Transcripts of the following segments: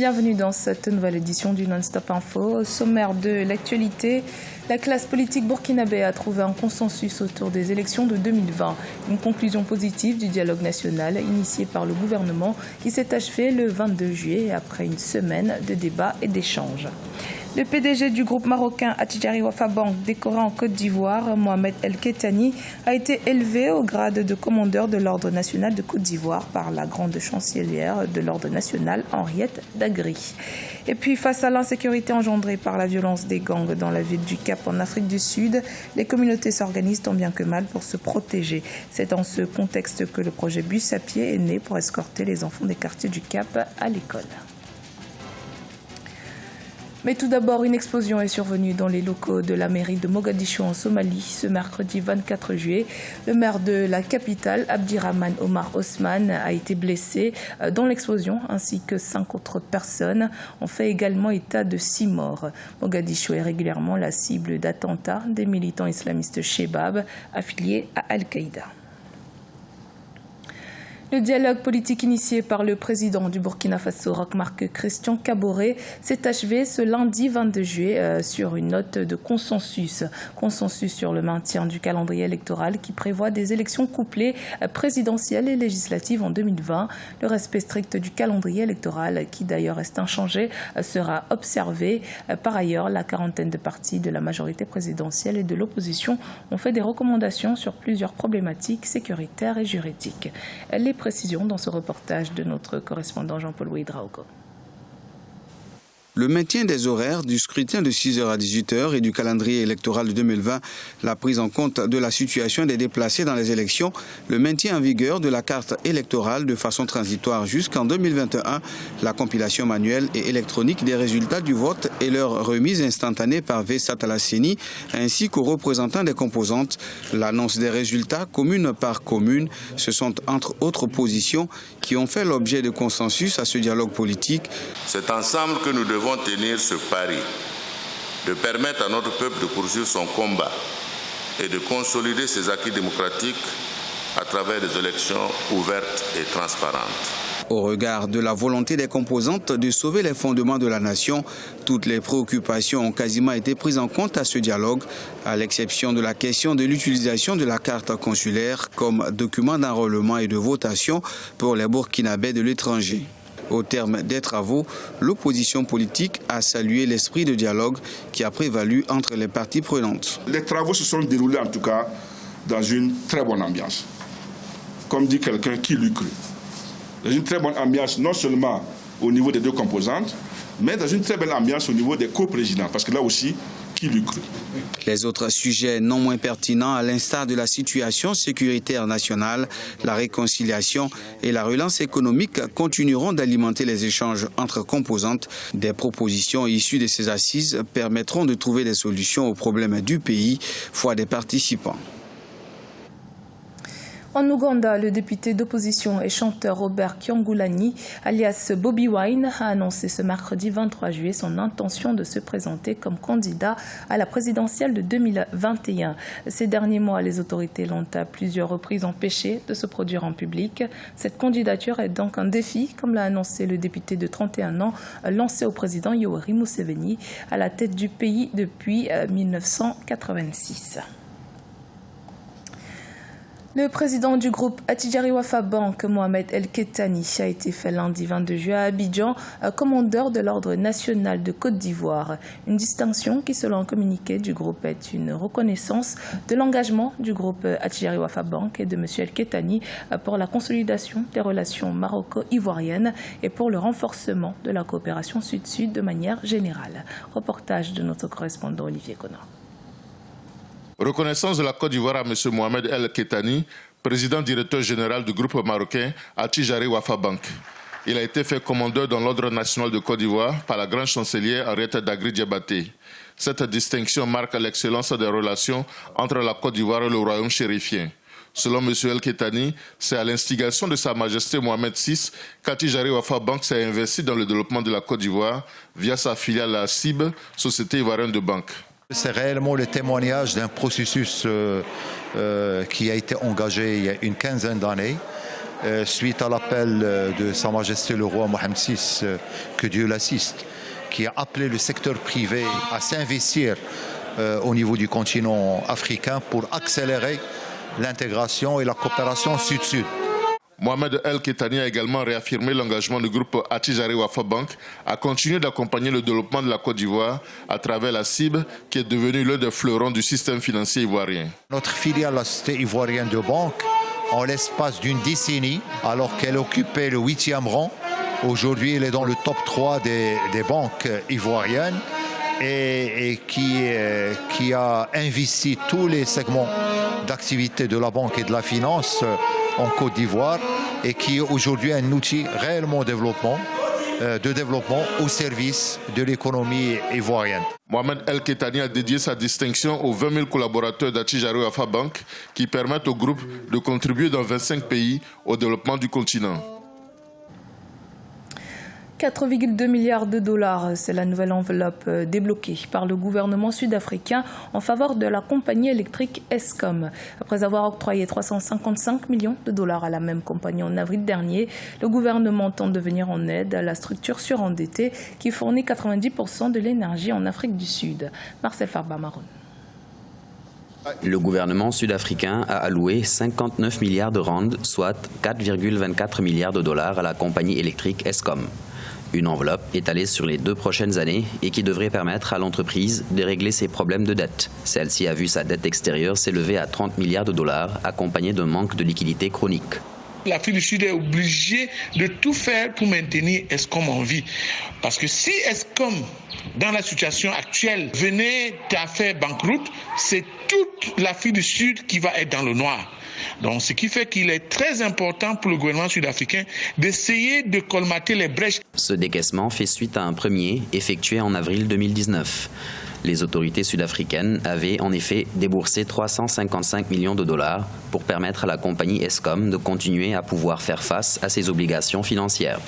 Bienvenue dans cette nouvelle édition du Non-Stop Info. Au sommaire de l'actualité, la classe politique burkinabé a trouvé un consensus autour des élections de 2020. Une conclusion positive du dialogue national initié par le gouvernement qui s'est achevé le 22 juillet après une semaine de débats et d'échanges. Le PDG du groupe marocain Attijari Wafa Bank, décoré en Côte d'Ivoire, Mohamed El Kettani, a été élevé au grade de commandeur de l'Ordre national de Côte d'Ivoire par la grande chancelière de l'Ordre national, Henriette Dagri. Et puis, face à l'insécurité engendrée par la violence des gangs dans la ville du Cap en Afrique du Sud, les communautés s'organisent tant bien que mal pour se protéger. C'est dans ce contexte que le projet Bus à pied est né pour escorter les enfants des quartiers du Cap à l'école. Mais tout d'abord, une explosion est survenue dans les locaux de la mairie de Mogadiscio en Somalie ce mercredi 24 juillet. Le maire de la capitale, Abdirahman Omar Osman, a été blessé dans l'explosion ainsi que 5 autres personnes. On fait également état de 6 morts. Mogadiscio est régulièrement la cible d'attentats des militants islamistes Shebab affiliés à Al-Qaïda. Le dialogue politique initié par le président du Burkina Faso, Roch-Marc Christian Kaboré, s'est achevé ce lundi 22 juillet sur une note de consensus. Consensus sur le maintien du calendrier électoral qui prévoit des élections couplées présidentielles et législatives en 2020. Le respect strict du calendrier électoral, qui d'ailleurs reste inchangé, sera observé. Par ailleurs, la quarantaine de partis de la majorité présidentielle et de l'opposition ont fait des recommandations sur plusieurs problématiques sécuritaires et juridiques. Les précisions dans ce reportage de notre correspondant Jean-Paul Ouidraogo. Le maintien des horaires du scrutin de 6h à 18h et du calendrier électoral de 2020, la prise en compte de la situation des déplacés dans les élections, le maintien en vigueur de la carte électorale de façon transitoire jusqu'en 2021, la compilation manuelle et électronique des résultats du vote et leur remise instantanée par Vessat Alasseni, ainsi qu'aux représentants des composantes, l'annonce des résultats commune par commune, ce sont entre autres positions qui ont fait l'objet de consensus à ce dialogue politique. C'est ensemble que nous devons tenir ce pari, de permettre à notre peuple de poursuivre son combat et de consolider ses acquis démocratiques à travers des élections ouvertes et transparentes. Au regard de la volonté des composantes de sauver les fondements de la nation, toutes les préoccupations ont quasiment été prises en compte à ce dialogue, à l'exception de la question de l'utilisation de la carte consulaire comme document d'enrôlement et de votation pour les Burkinabés de l'étranger. Au terme des travaux, l'opposition politique a salué l'esprit de dialogue qui a prévalu entre les parties prenantes. Les travaux se sont déroulés en tout cas dans une très bonne ambiance, comme dit quelqu'un qui l'eût cru. Dans une très bonne ambiance non seulement au niveau des deux composantes, mais dans une très belle ambiance au niveau des coprésidents, parce que là aussi, qui l'eût cru. Les autres sujets non moins pertinents, à l'instar de la situation sécuritaire nationale, la réconciliation et la relance économique, continueront d'alimenter les échanges entre composantes. Des propositions issues de ces assises permettront de trouver des solutions aux problèmes du pays, foi des participants. En Ouganda, le député d'opposition et chanteur Robert Kyagulanyi, alias Bobi Wine, a annoncé ce mercredi 23 juillet son intention de se présenter comme candidat à la présidentielle de 2021. Ces derniers mois, les autorités l'ont à plusieurs reprises empêché de se produire en public. Cette candidature est donc un défi, comme l'a annoncé le député de 31 ans, lancé au président Yoweri Museveni, à la tête du pays depuis 1986. Le président du groupe Attijari Wafa Bank, Mohamed El Kettani, a été fait lundi 22 juillet à Abidjan, commandeur de l'Ordre national de Côte d'Ivoire. Une distinction qui, selon un communiqué du groupe, est une reconnaissance de l'engagement du groupe Attijari Wafa Bank et de M. El Kettani pour la consolidation des relations maroco-ivoiriennes et pour le renforcement de la coopération sud-sud de manière générale. Reportage de notre correspondant Olivier Connor. Reconnaissance de la Côte d'Ivoire à M. Mohamed El Kettani, président directeur général du groupe marocain Attijari Wafa Bank. Il a été fait commandeur dans l'Ordre national de Côte d'Ivoire par la grande chancelière Henriette Dagri Diabaté. Cette distinction marque l'excellence des relations entre la Côte d'Ivoire et le royaume chérifien. Selon M. El Kettani, c'est à l'instigation de Sa Majesté Mohamed VI qu'Attijari Wafa Bank s'est investi dans le développement de la Côte d'Ivoire via sa filiale la CIB, Société ivoirienne de banque. C'est réellement le témoignage d'un processus qui a été engagé il y a une quinzaine d'années suite à l'appel de Sa Majesté le roi Mohamed VI, que Dieu l'assiste, qui a appelé le secteur privé à s'investir au niveau du continent africain pour accélérer l'intégration et la coopération sud-sud. Mohamed El Kettani a également réaffirmé l'engagement du groupe Attijari Wafa Bank à continuer d'accompagner le développement de la Côte d'Ivoire à travers la CIB, qui est devenue l'un des fleurons du système financier ivoirien. Notre filiale, la Société ivoirienne de banque, en l'espace d'une décennie, alors qu'elle occupait le 8e rang, aujourd'hui elle est dans le top 3 des banques ivoiriennes et qui a investi tous les segments d'activité de la banque et de la finance en Côte d'Ivoire et qui est aujourd'hui un outil réellement de développement au service de l'économie ivoirienne. Mohamed El Kettani a dédié sa distinction aux 20 000 collaborateurs d'Attijari Wafa Bank qui permettent au groupe de contribuer dans 25 pays au développement du continent. 4,2 milliards de dollars, c'est la nouvelle enveloppe débloquée par le gouvernement sud-africain en faveur de la compagnie électrique Eskom. Après avoir octroyé 355 millions de dollars à la même compagnie en avril dernier, le gouvernement tente de venir en aide à la structure surendettée qui fournit 90% de l'énergie en Afrique du Sud. Marcel Farba-Maroun. Le gouvernement sud-africain a alloué 59 milliards de rands, soit 4,24 milliards de dollars à la compagnie électrique Eskom. Une enveloppe étalée sur les 2 prochaines années et qui devrait permettre à l'entreprise de régler ses problèmes de dette. Celle-ci a vu sa dette extérieure s'élever à 30 milliards de dollars, accompagnée d'un manque de liquidité chronique. L'Afrique du Sud est obligée de tout faire pour maintenir Eskom en vie. Parce que si Eskom, dans la situation actuelle, venait à faire banqueroute, c'est toute l'Afrique du Sud qui va être dans le noir. Donc, ce qui fait qu'il est très important pour le gouvernement sud-africain d'essayer de colmater les brèches. Ce décaissement fait suite à un premier effectué en avril 2019. Les autorités sud-africaines avaient en effet déboursé 355 millions de dollars pour permettre à la compagnie Eskom de continuer à pouvoir faire face à ses obligations financières.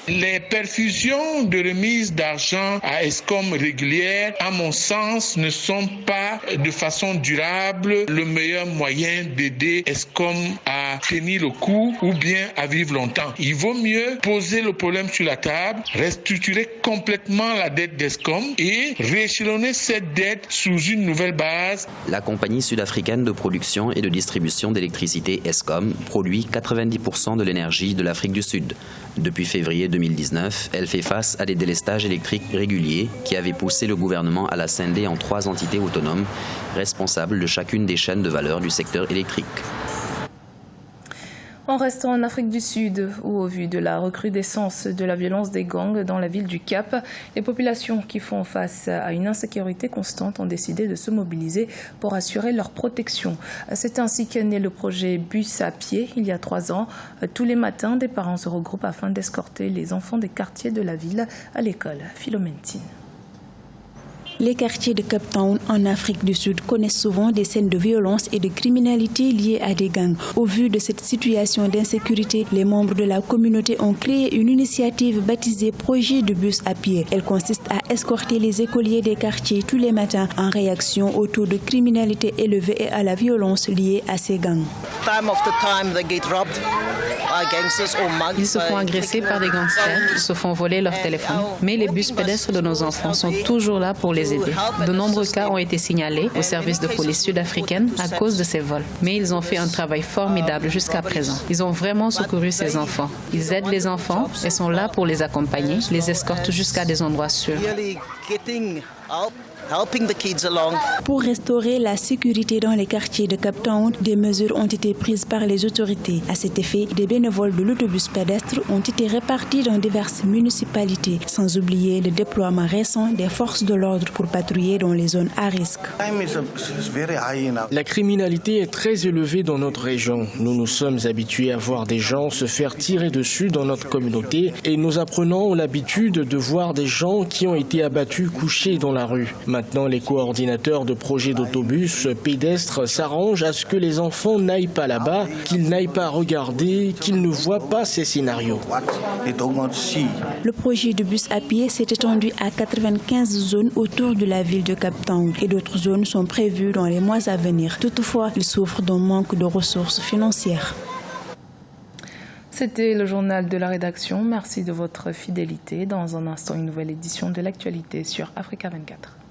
Les perfusions de remise d'argent à Eskom régulières, à mon sens, ne sont pas de façon durable le meilleur moyen d'aider Eskom à tenir le coup ou bien à vivre longtemps. Il vaut mieux poser le problème sur la table, restructurer complètement la dette d'Eskom et rééchelonner cette dette sous une nouvelle base. La compagnie sud-africaine de production et de distribution d'électricité Eskom produit 90% de l'énergie de l'Afrique du Sud. Depuis février 2019, elle fait face à des délestages électriques réguliers qui avaient poussé le gouvernement à la scinder en 3 entités autonomes, responsables de chacune des chaînes de valeur du secteur électrique. En restant en Afrique du Sud, où au vu de la recrudescence de la violence des gangs dans la ville du Cap, les populations qui font face à une insécurité constante ont décidé de se mobiliser pour assurer leur protection. C'est ainsi qu'est né le projet Bus à pied il y a 3 ans. Tous les matins, des parents se regroupent afin d'escorter les enfants des quartiers de la ville à l'école. Philomentine. Les quartiers de Cape Town en Afrique du Sud connaissent souvent des scènes de violence et de criminalité liées à des gangs. Au vu de cette situation d'insécurité, les membres de la communauté ont créé une initiative baptisée Projet de bus à pied. Elle consiste à escorter les écoliers des quartiers tous les matins en réaction au taux de criminalité élevé et à la violence liée à ces gangs. Ils se font agresser par des gangsters, ils se font voler leur téléphone, mais les bus pédestres de nos enfants sont toujours là pour les aider. De nombreux cas ont été signalés au service de police sud-africaine à cause de ces vols. Mais ils ont fait un travail formidable jusqu'à présent. Ils ont vraiment secouru ces enfants. Ils aident les enfants et sont là pour les accompagner, les escortent jusqu'à des endroits sûrs. Pour restaurer la sécurité dans les quartiers de Cape Town, des mesures ont été prises par les autorités. À cet effet, des bénévoles de l'autobus pédestre ont été répartis dans diverses municipalités, sans oublier le déploiement récent des forces de l'ordre pour patrouiller dans les zones à risque. La criminalité est très élevée dans notre région. Nous nous sommes habitués à voir des gens se faire tirer dessus dans notre communauté et nous apprenons l'habitude de voir des gens qui ont été abattus couchés dans la rue. Maintenant, les coordinateurs de projets d'autobus pédestres s'arrangent à ce que les enfants n'aillent pas là-bas, qu'ils n'aillent pas regarder, qu'ils ne voient pas ces scénarios. Le projet de bus à pied s'est étendu à 95 zones autour de la ville de Cape Town et d'autres zones sont prévues dans les mois à venir. Toutefois, il souffre d'un manque de ressources financières. C'était le journal de la rédaction. Merci de votre fidélité. Dans un instant, une nouvelle édition de l'actualité sur Africa 24.